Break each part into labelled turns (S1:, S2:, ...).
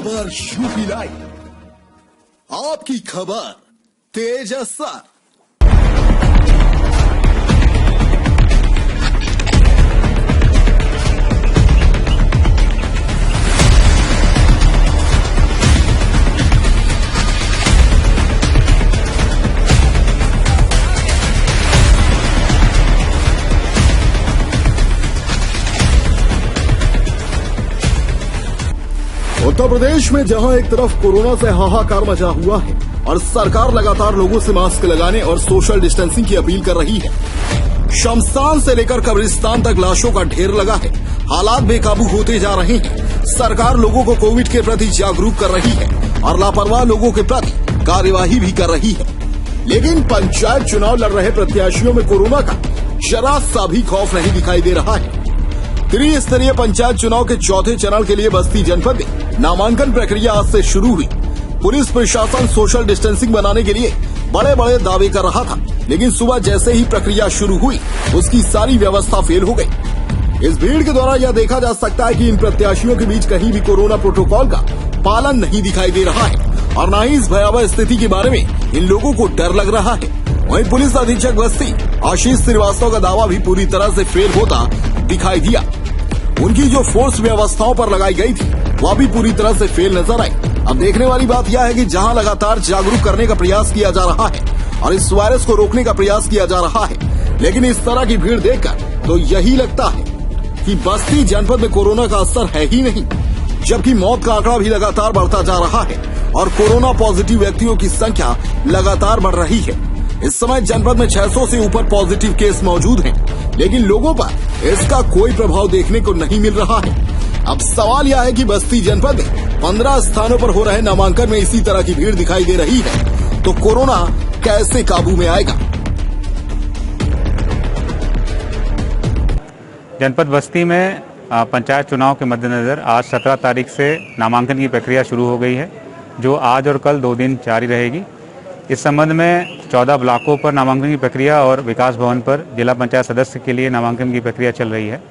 S1: खबर UP live, आपकी खबर तेज असर। उत्तर प्रदेश में जहां एक तरफ कोरोना से हाहाकार मचा हुआ है और सरकार लगातार लोगों से मास्क लगाने और सोशल डिस्टेंसिंग की अपील कर रही है, शमशान से लेकर कब्रिस्तान तक लाशों का ढेर लगा है। हालात बेकाबू होते जा रहे हैं। सरकार लोगों को कोविड के प्रति जागरूक कर रही है और लापरवाह लोगों के प्रति कार्यवाही भी कर रही है। लेकिन पंचायत चुनाव लड़ रहे प्रत्याशियों में कोरोना का जरा सा भी खौफ नहीं दिखाई दे रहा है। त्रिस्तरीय पंचायत चुनाव के चौथे चरण के लिए बस्ती जनपद में नामांकन प्रक्रिया आज से शुरू हुई। पुलिस प्रशासन सोशल डिस्टेंसिंग बनाने के लिए बड़े बड़े दावे कर रहा था, लेकिन सुबह जैसे ही प्रक्रिया शुरू हुई उसकी सारी व्यवस्था फेल हो गई। इस भीड़ के द्वारा यह देखा जा सकता है कि इन प्रत्याशियों के बीच कहीं भी कोरोना प्रोटोकॉल का पालन नहीं दिखाई दे रहा है और न ही इस भयावह स्थिति के बारे में इन लोगों को डर लग रहा है। वहीं पुलिस अधीक्षक बस्ती आशीष श्रीवास्तव का दावा भी पूरी तरह से फेल होता दिखाई दिया। उनकी जो फोर्स व्यवस्थाओं पर लगाई गई थी वह भी पूरी तरह से फेल नजर आई। अब देखने वाली बात यह है कि जहां लगातार जागरूक करने का प्रयास किया जा रहा है और इस वायरस को रोकने का प्रयास किया जा रहा है, लेकिन इस तरह की भीड़ देखकर तो यही लगता है कि बस्ती जनपद में कोरोना का असर है ही नहीं, जबकि मौत का आंकड़ा भी लगातार बढ़ता जा रहा है और कोरोना पॉजिटिव व्यक्तियों की संख्या लगातार बढ़ रही है। इस समय जनपद में 600 से ऊपर पॉजिटिव केस मौजूद हैं, लेकिन लोगों पर इसका कोई प्रभाव देखने को नहीं मिल रहा है। अब सवाल यह है कि बस्ती जनपद में 15 स्थानों पर हो रहे नामांकन में इसी तरह की भीड़ दिखाई दे रही है, तो कोरोना कैसे काबू में आएगा?
S2: जनपद बस्ती में पंचायत चुनाव के मद्देनजर आज 17 तारीख से नामांकन की प्रक्रिया शुरू हो गई है, जो आज और कल 2 दिन जारी रहेगी। इस संबंध में 14 ब्लॉकों पर नामांकन की प्रक्रिया और विकास भवन पर जिला पंचायत सदस्य के लिए नामांकन की प्रक्रिया चल रही है।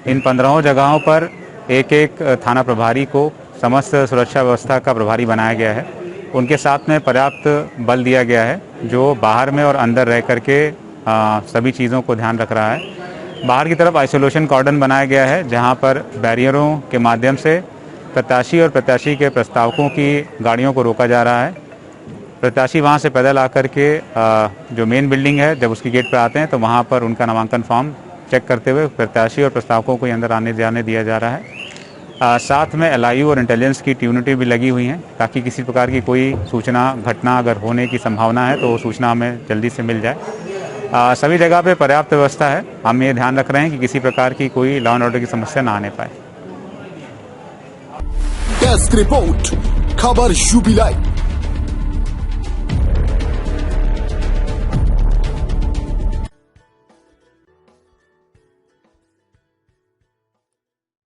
S2: इन 15 जगहों पर एक एक थाना प्रभारी को समस्त सुरक्षा व्यवस्था का प्रभारी बनाया गया है। उनके साथ में पर्याप्त बल दिया गया है, जो बाहर में और अंदर रह करके सभी चीज़ों को ध्यान रख रहा है। बाहर की तरफ आइसोलेशन कॉर्डन बनाया गया है, जहाँ पर बैरियरों के माध्यम से प्रत्याशी और प्रत्याशी के प्रस्तावकों की गाड़ियों को रोका जा रहा है। प्रत्याशी वहाँ से पैदल आकर के जो मेन बिल्डिंग है, जब उसकी गेट पर आते हैं तो वहाँ पर उनका नामांकन फॉर्म चेक करते हुए प्रत्याशी और प्रस्तावकों को अंदर आने जाने दिया जा रहा है। साथ में LIU और इंटेलिजेंस की यूनिटें भी लगी हुई हैं, ताकि किसी प्रकार की कोई सूचना घटना अगर होने की संभावना है तो वो सूचना हमें जल्दी से मिल जाए। सभी जगह पे पर्याप्त व्यवस्था है। हम ये ध्यान रख रहे हैं कि किसी प्रकार की कोई लॉ एंड ऑर्डर की समस्या ना आने पाए।
S1: डेस्क रिपोर्ट, खबर यूपी लाइव।